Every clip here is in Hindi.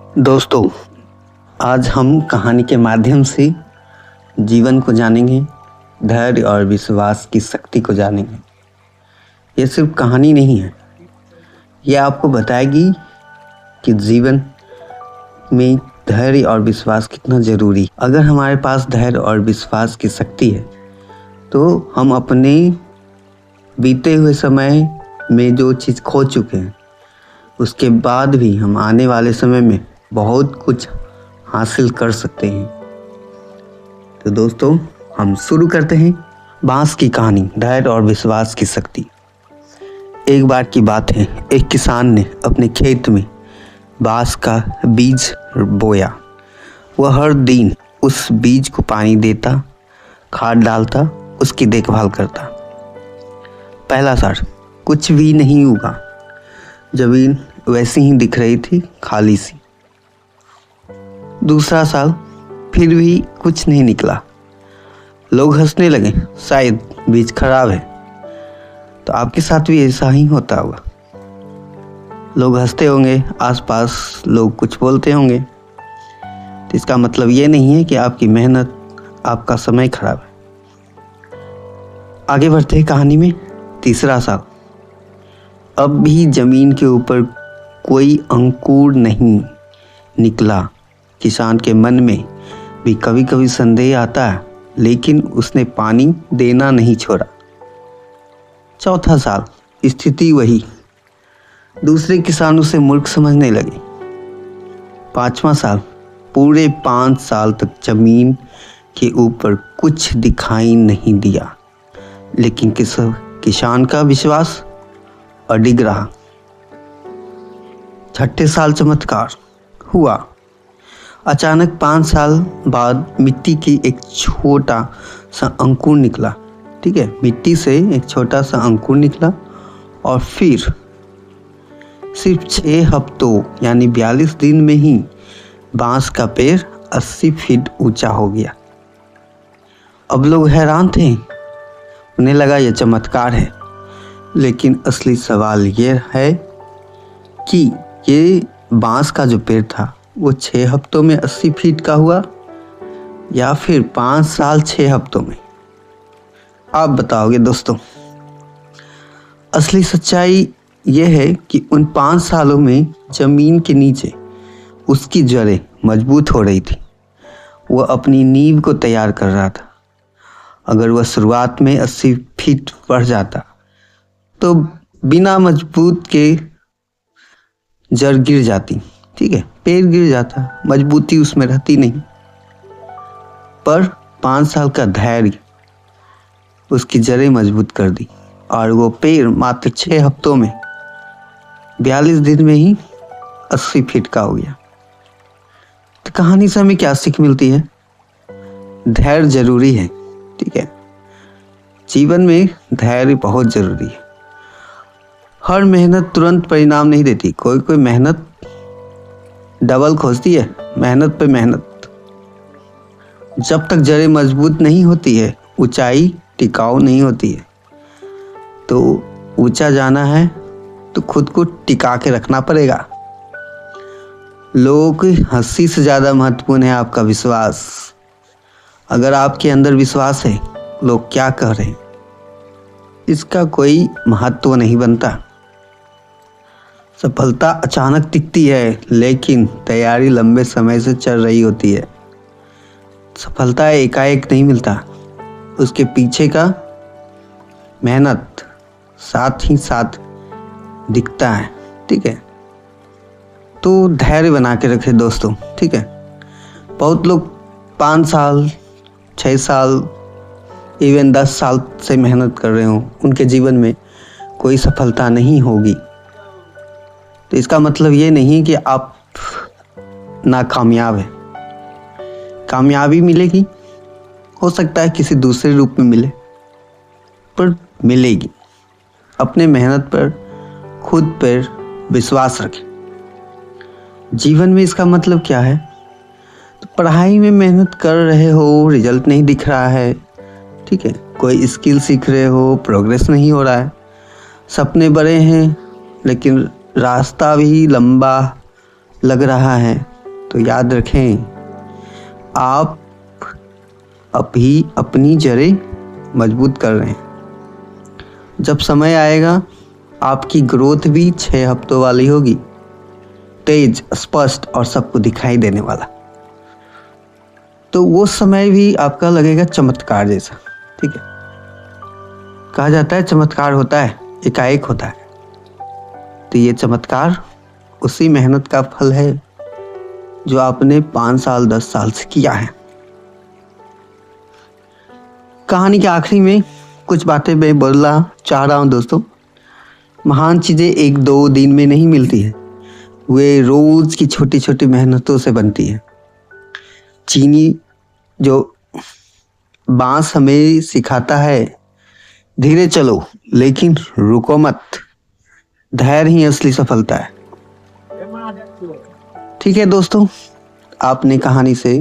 दोस्तों, आज हम कहानी के माध्यम से जीवन को जानेंगे, धैर्य और विश्वास की शक्ति को जानेंगे। ये सिर्फ कहानी नहीं है, ये आपको बताएगी कि जीवन में धैर्य और विश्वास कितना ज़रूरी है। अगर हमारे पास धैर्य और विश्वास की शक्ति है तो हम अपने बीते हुए समय में जो चीज़ खो चुके हैं उसके बाद भी हम आने वाले समय में बहुत कुछ हासिल कर सकते हैं। तो दोस्तों, हम शुरू करते हैं बांस की कहानी, धैर्य और विश्वास की शक्ति। एक बार की बात है, एक किसान ने अपने खेत में बांस का बीज बोया। वह हर दिन उस बीज को पानी देता, खाद डालता, उसकी देखभाल करता। पहला साल कुछ भी नहीं उगा, जमीन वैसी ही दिख रही थी, खाली सी। दूसरा साल फिर भी कुछ नहीं निकला। लोग हंसने लगे, शायद बीज खराब है। तो आपके साथ भी ऐसा ही होता होगा। लोग हंसते होंगे, आसपास लोग कुछ बोलते होंगे। तो इसका मतलब ये नहीं है कि आपकी मेहनत, आपका समय खराब है। आगे बढ़ते हैं कहानी में। तीसरा साल, अब भी जमीन के ऊपर कोई अंकुर नहीं निकला। किसान के मन में भी कभी कभी संदेह आता है, लेकिन उसने पानी देना नहीं छोड़ा। चौथा साल, स्थिति वही। दूसरे किसान उसे मूर्ख समझने लगे। पांचवा साल, पूरे 5 साल तक जमीन के ऊपर कुछ दिखाई नहीं दिया, लेकिन किसान का विश्वास अडिग रहा। छठे साल चमत्कार हुआ। अचानक 5 साल बाद मिट्टी की एक छोटा सा अंकुर निकला। ठीक है, मिट्टी से एक छोटा सा अंकुर निकला और फिर सिर्फ 6 हफ्तों यानी 42 दिन में ही बांस का पेड़ 80 फीट ऊंचा हो गया। अब लोग हैरान थे, उन्हें लगा यह चमत्कार है। लेकिन असली सवाल ये है कि ये बांस का जो पेड़ था वो 6 हफ्तों में 80 फीट का हुआ या फिर 5 साल 6 हफ्तों में? आप बताओगे दोस्तों। असली सच्चाई यह है कि उन 5 सालों में जमीन के नीचे उसकी जड़ें मजबूत हो रही थी। वह अपनी नींव को तैयार कर रहा था। अगर वह शुरुआत में 80 फीट बढ़ जाता तो बिना मजबूत के जड़ गिर जाती। ठीक है, पेड़ गिर जाता, मजबूती उसमें रहती नहीं। पर 5 साल का धैर्य उसकी जड़ें मजबूत कर दी और वो पेड़ मात्र 6 हफ्तों में 42 दिन में ही 80 फीट का हो गया। तो कहानी से हमें क्या सीख मिलती है? धैर्य जरूरी है। ठीक है, जीवन में धैर्य बहुत जरूरी है। हर मेहनत तुरंत परिणाम नहीं देती। कोई कोई मेहनत डबल खोजती है, मेहनत पे मेहनत। जब तक जड़ें मजबूत नहीं होती है, ऊंचाई टिकाऊ नहीं होती है। तो ऊंचा जाना है तो खुद को टिका के रखना पड़ेगा। लोगों की हंसी से ज़्यादा महत्वपूर्ण है आपका विश्वास। अगर आपके अंदर विश्वास है, लोग क्या कह रहे हैं इसका कोई महत्व नहीं बनता। सफलता अचानक दिखती है, लेकिन तैयारी लंबे समय से चल रही होती है। सफलता एकाएक नहीं मिलता, उसके पीछे का मेहनत साथ ही साथ दिखता है। ठीक है, तो धैर्य बना के रखें दोस्तों। ठीक है, बहुत लोग 5 साल 6 साल इवन 10 साल से मेहनत कर रहे हो, उनके जीवन में कोई सफलता नहीं होगी। तो इसका मतलब ये नहीं कि आप नाकामयाब हैं। कामयाबी मिलेगी, हो सकता है किसी दूसरे रूप में मिले, पर मिलेगी। अपने मेहनत पर, खुद पर विश्वास रखें। जीवन में इसका मतलब क्या है? तो पढ़ाई में मेहनत कर रहे हो, रिजल्ट नहीं दिख रहा है। ठीक है, कोई स्किल सीख रहे हो, प्रोग्रेस नहीं हो रहा है। सपने बड़े हैं लेकिन रास्ता भी लंबा लग रहा है, तो याद रखें, आप अभी अपनी जड़ें मजबूत कर रहे हैं। जब समय आएगा आपकी ग्रोथ भी 6 हफ्तों वाली होगी, तेज, स्पष्ट और सबको दिखाई देने वाला। तो वो समय भी आपका लगेगा चमत्कार जैसा। ठीक है, कहा जाता है चमत्कार होता है एकाएक होता है। तो ये चमत्कार उसी मेहनत का फल है जो आपने 5 साल 10 साल से किया है। कहानी के आखिरी में कुछ बातें मैं बोलना चाह रहा हूँ दोस्तों। महान चीज़ें 1-2 दिन में नहीं मिलती है, वे रोज़ की छोटी छोटी मेहनतों से बनती है। चीनी जो बांस हमें सिखाता है, धीरे चलो लेकिन रुको मत, धैर्य ही असली सफलता है। ठीक है दोस्तों, आपने कहानी से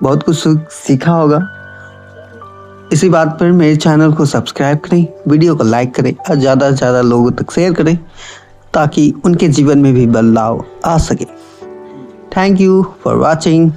बहुत कुछ सीखा होगा। इसी बात पर मेरे चैनल को सब्सक्राइब करें, वीडियो को लाइक करें और ज़्यादा से ज़्यादा लोगों तक शेयर करें ताकि उनके जीवन में भी बदलाव आ सके। Thank you for watching.